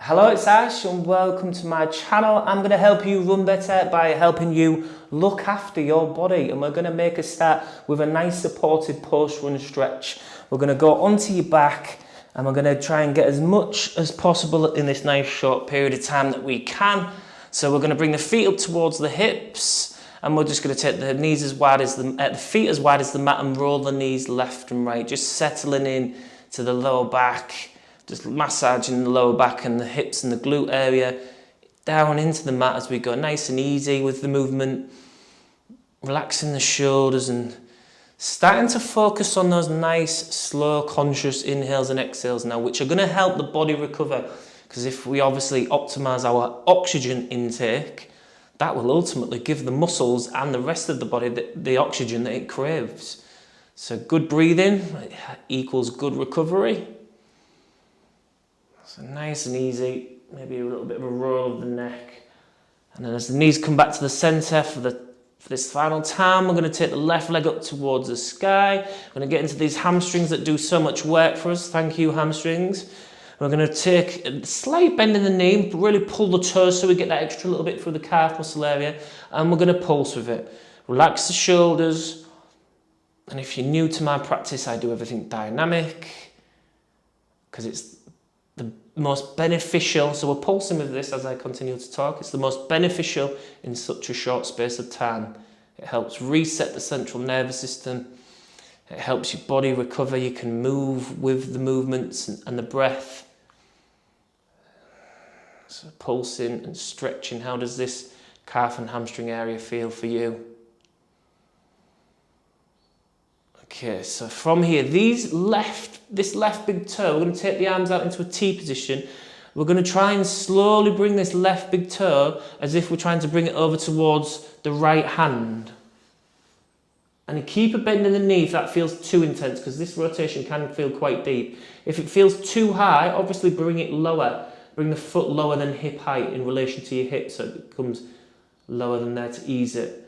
Hello, it's Ash and welcome to my channel. I'm going to help you run better by helping you look after your body, and we're going to make a start with a nice supported post-run stretch. We're going to go onto your back and we're going to try and get as much as possible in this nice short period of time that we can. So we're going to bring the feet up towards the hips, and we're just going to take the knees as wide as the feet as wide as the mat and roll the knees left and right, just settling in to the lower back. Just massaging the lower back and the hips and the glute area down into the mat as we go, nice and easy with the movement, relaxing the shoulders and starting to focus on those nice, slow, conscious inhales and exhales now, which are going to help the body recover. Because if we obviously optimize our oxygen intake, that will ultimately give the muscles and the rest of the body the oxygen that it craves. So good breathing equals good recovery. So nice and easy, maybe a little bit of a roll of the neck. And then as the knees come back to the center for this final time, we're going to take the left leg up towards the sky. We're going to get into these hamstrings that do so much work for us. Thank you, hamstrings. We're going to take a slight bend in the knee, really pull the toes so we get that extra little bit through the calf muscle area. And we're going to pulse with it. Relax the shoulders. And if you're new to my practice, I do everything dynamic because it's the most beneficial. So we're pulsing with this as I continue to talk. It's the most beneficial in such a short space of time. It helps reset the central nervous system. It helps your body recover. You can move with the movements and the breath. So pulsing and stretching. How does this calf and hamstring area feel for you? Okay, so from here, this left big toe, we're going to take the arms out into a T position. We're going to try and slowly bring this left big toe as if we're trying to bring it over towards the right hand. And keep a bend in the knee if that feels too intense, because this rotation can feel quite deep. If it feels too high, obviously bring it lower. Bring the foot lower than hip height in relation to your hip, so it becomes lower than there to ease it.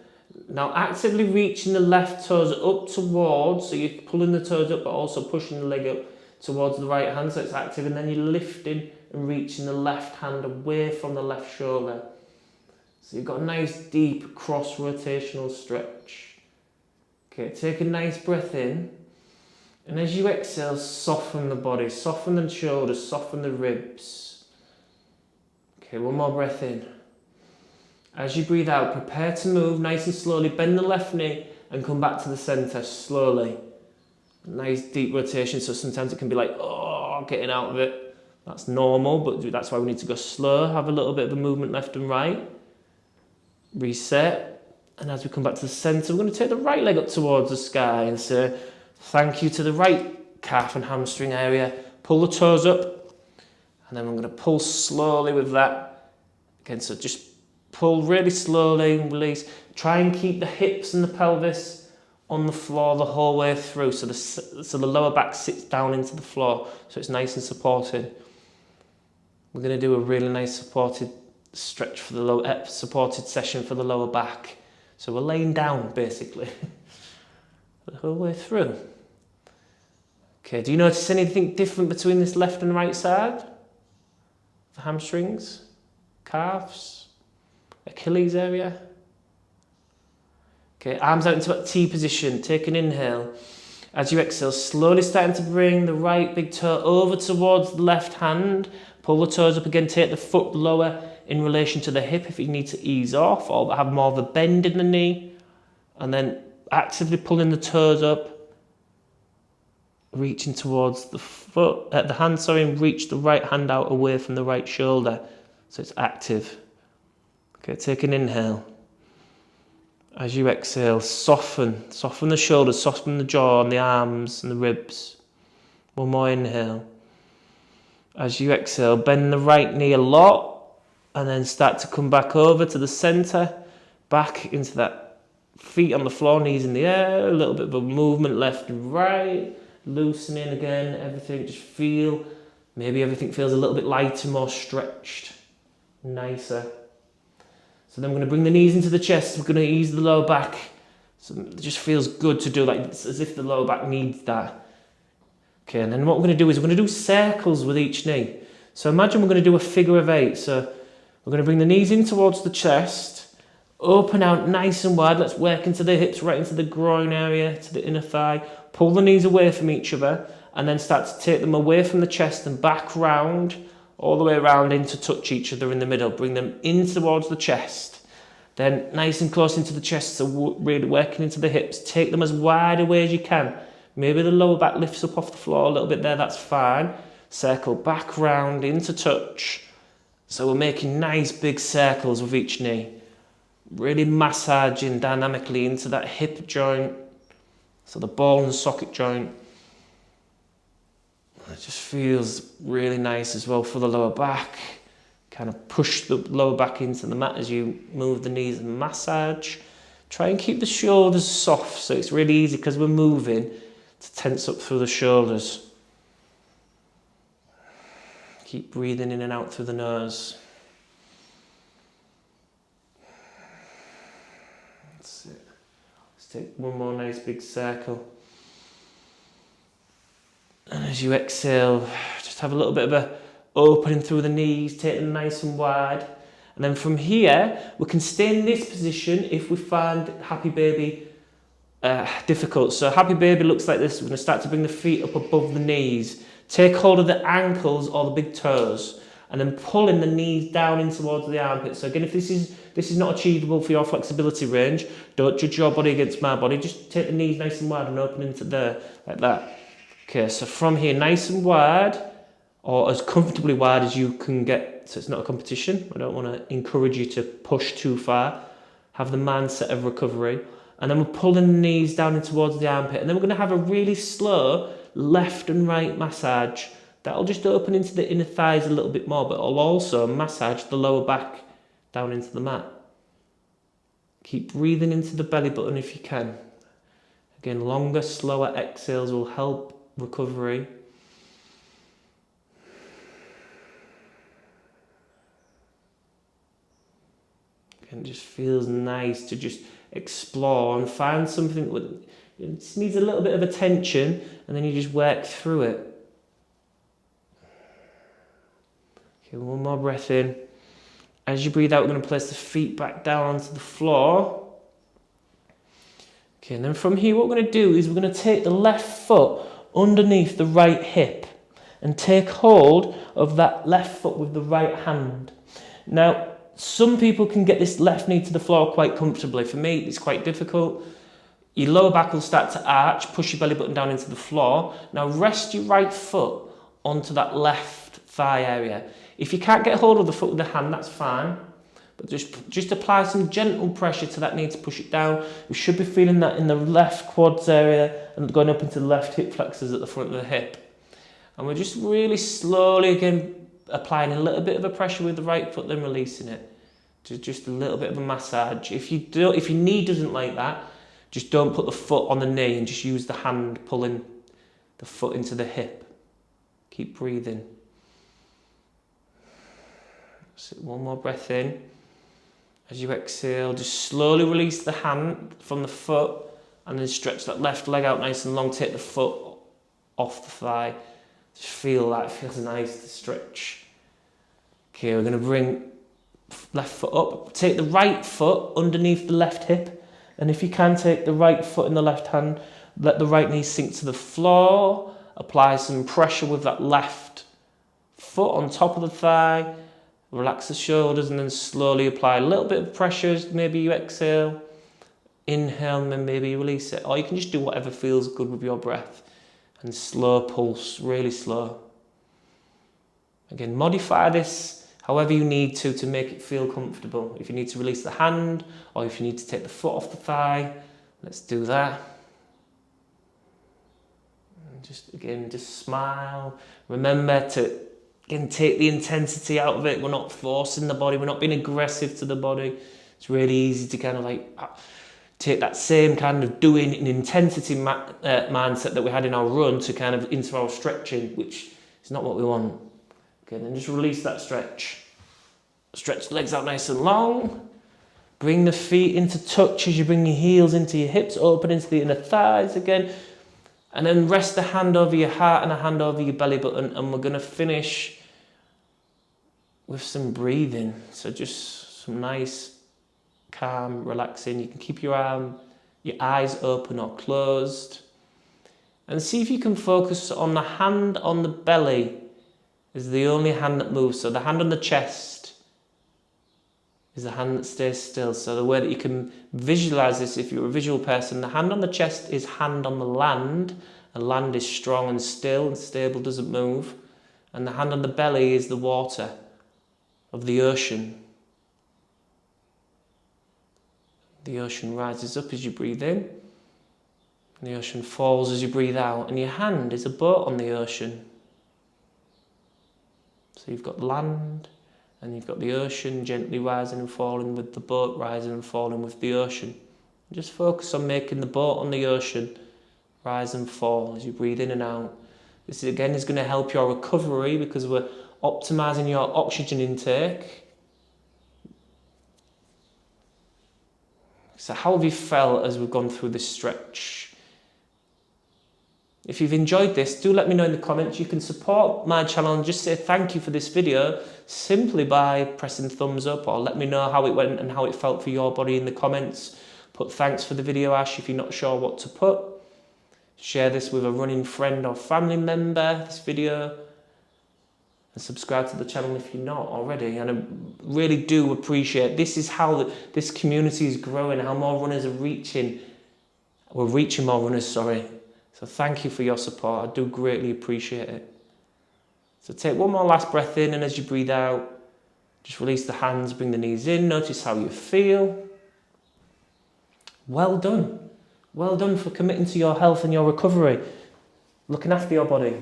Now actively reaching the left toes up towards, so you're pulling the toes up but also pushing the leg up towards the right hand, so it's active, and then you're lifting and reaching the left hand away from the left shoulder. So you've got a nice deep cross rotational stretch. Okay, take a nice breath in, and as you exhale, soften the body, soften the shoulders, soften the ribs. Okay, one more breath in. As you breathe out, prepare to move nice and slowly. Bend the left knee and come back to the center slowly. Nice deep rotation. So sometimes it can be like, oh, getting out of it. That's normal, but that's why we need to go slow. Have a little bit of a movement left and right. Reset. And as we come back to the center, we're going to take the right leg up towards the sky and say thank you to the right calf and hamstring area. Pull the toes up. And then we're going to pull slowly with that. Again, so just pull really slowly and release. Try and keep the hips and the pelvis on the floor the whole way through, so the lower back sits down into the floor, so it's nice and supported. We're going to do a really nice supported stretch for the lower, supported session for the lower back. So we're laying down basically the whole way through. Okay, do you notice anything different between this left and right side? The hamstrings, calves, Achilles area. Okay, arms out into a T position. Take an inhale. As you exhale, slowly starting to bring the right big toe over towards the left hand. Pull the toes up again. Take the foot lower in relation to the hip if you need to ease off or have more of a bend in the knee. And then actively pulling the toes up. Reaching towards the foot, the hand, and reach the right hand out away from the right shoulder. So it's active. Okay, take an inhale. As you exhale, soften the shoulders, soften the jaw and the arms and the ribs. One more inhale. As you exhale, bend the right knee a lot and then start to come back over to the center, back into that feet on the floor, knees in the air, a little bit of a movement left and right, loosening again, everything, just feel, maybe everything feels a little bit lighter, more stretched, nicer. So then we're going to bring the knees into the chest. We're going to ease the lower back. So it just feels good to do, like it's as if the lower back needs that. Okay, and then what we're going to do is we're going to do circles with each knee. So imagine we're going to do a figure of 8. So we're going to bring the knees in towards the chest, open out nice and wide. Let's work into the hips, right into the groin area, to the inner thigh. Pull the knees away from each other and then start to take them away from the chest and back round, all the way around in to touch each other in the middle. Bring them in towards the chest. Then nice and close into the chest, so really working into the hips. Take them as wide away as you can. Maybe the lower back lifts up off the floor a little bit there, that's fine. Circle back round into touch. So we're making nice big circles with each knee. Really massaging dynamically into that hip joint. So the ball and socket joint. It just feels really nice as well for the lower back. Kind of push the lower back into the mat as you move the knees and massage. Try and keep the shoulders soft, so it's really easy because we're moving to tense up through the shoulders. Keep breathing in and out through the nose. That's it. Let's take one more nice big circle. And as you exhale, just have a little bit of a opening through the knees, take them nice and wide. And then from here, we can stay in this position if we find Happy Baby difficult. So Happy Baby looks like this. We're going to start to bring the feet up above the knees. Take hold of the ankles or the big toes, and then pulling the knees down in towards the armpits. So again, if this is not achievable for your flexibility range, don't judge your body against my body. Just take the knees nice and wide and open into there, like that. Okay, so from here, nice and wide, or as comfortably wide as you can get. So it's not a competition. I don't want to encourage you to push too far. Have the mindset of recovery. And then we're pulling the knees down in towards the armpit. And then we're going to have a really slow left and right massage. That'll just open into the inner thighs a little bit more, but it'll also massage the lower back down into the mat. Keep breathing into the belly button if you can. Again, longer, slower exhales will help recovery. And it just feels nice to just explore and find something with it just needs a little bit of attention, and then you just work through it. Okay, one more breath in. As you breathe out, we're going to place the feet back down onto the floor. Okay, and then from here, what we're going to do is we're going to take the left foot underneath the right hip and take hold of that left foot with the right hand. Now, some people can get this left knee to the floor quite comfortably. For me, it's quite difficult. Your lower back will start to arch, push your belly button down into the floor. Now rest your right foot onto that left thigh area. If you can't get hold of the foot with the hand, that's fine. But just apply some gentle pressure to that knee to push it down. We should be feeling that in the left quads area and going up into the left hip flexors at the front of the hip. And we're just really slowly, again, applying a little bit of a pressure with the right foot, then releasing it. Just a little bit of a massage. If your knee doesn't like that, just don't put the foot on the knee and just use the hand pulling the foot into the hip. Keep breathing. So one more breath in. As you exhale, just slowly release the hand from the foot and then stretch that left leg out nice and long. Take the foot off the thigh. Just feel that. It feels nice to stretch. Okay, we're going to bring left foot up. Take the right foot underneath the left hip. And if you can, take the right foot in the left hand. Let the right knee sink to the floor. Apply some pressure with that left foot on top of the thigh. Relax the shoulders and then slowly apply a little bit of pressure as maybe you exhale. Inhale and then maybe you release it. Or you can just do whatever feels good with your breath. And slow pulse, really slow. Again, modify this however you need to make it feel comfortable. If you need to release the hand or if you need to take the foot off the thigh, let's do that. And just smile. Remember to take the intensity out of it. We're not forcing the body. We're not being aggressive to the body. It's really easy to kind of take that same kind of doing an intensity mindset that we had in our run to kind of into our stretching, which is not what we want. Okay, then just release that stretch. Stretch the legs out nice and long. Bring the feet into touch as you bring your heels into your hips, open into the inner thighs again. And then rest a hand over your heart and a hand over your belly button. And we're going to finish with some breathing. So just some nice, calm, relaxing. You can keep your eyes open or closed. And see if you can focus on the hand on the belly is the only hand that moves. So the hand on the chest is the hand that stays still. So the way that you can visualize this, if you're a visual person, the hand on the chest is hand on the land. And land is strong and still and stable, doesn't move. And the hand on the belly is the water of the ocean. The ocean rises up as you breathe in. And the ocean falls as you breathe out. And your hand is a boat on the ocean. So you've got land and you've got the ocean gently rising and falling with the boat rising and falling with the ocean. And just focus on making the boat on the ocean rise and fall as you breathe in and out. This again is going to help your recovery because we're optimizing your oxygen intake. So how have you felt as we've gone through this stretch? If you've enjoyed this, do let me know in the comments. You can support my channel and just say thank you for this video simply by pressing thumbs up, or let me know how it went and how it felt for your body in the comments. Put thanks for the video, Ash, if you're not sure what to put. Share this with a running friend or family member, this video. And subscribe to the channel if you're not already. And I really do appreciate, this is how this community is growing, how more runners are reaching. We're reaching more runners, sorry. So thank you for your support. I do greatly appreciate it. So take one more last breath in, and as you breathe out, just release the hands, bring the knees in. Notice how you feel. Well done. Well done for committing to your health and your recovery, looking after your body.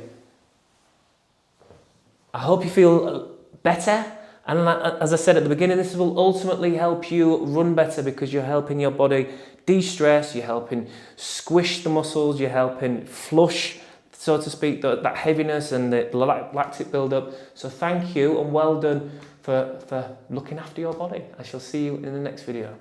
I hope you feel better. And as I said at the beginning, this will ultimately help you run better because you're helping your body de-stress, you're helping squish the muscles, you're helping flush, so to speak, that heaviness and the lactic buildup. So thank you and well done for looking after your body. I shall see you in the next video.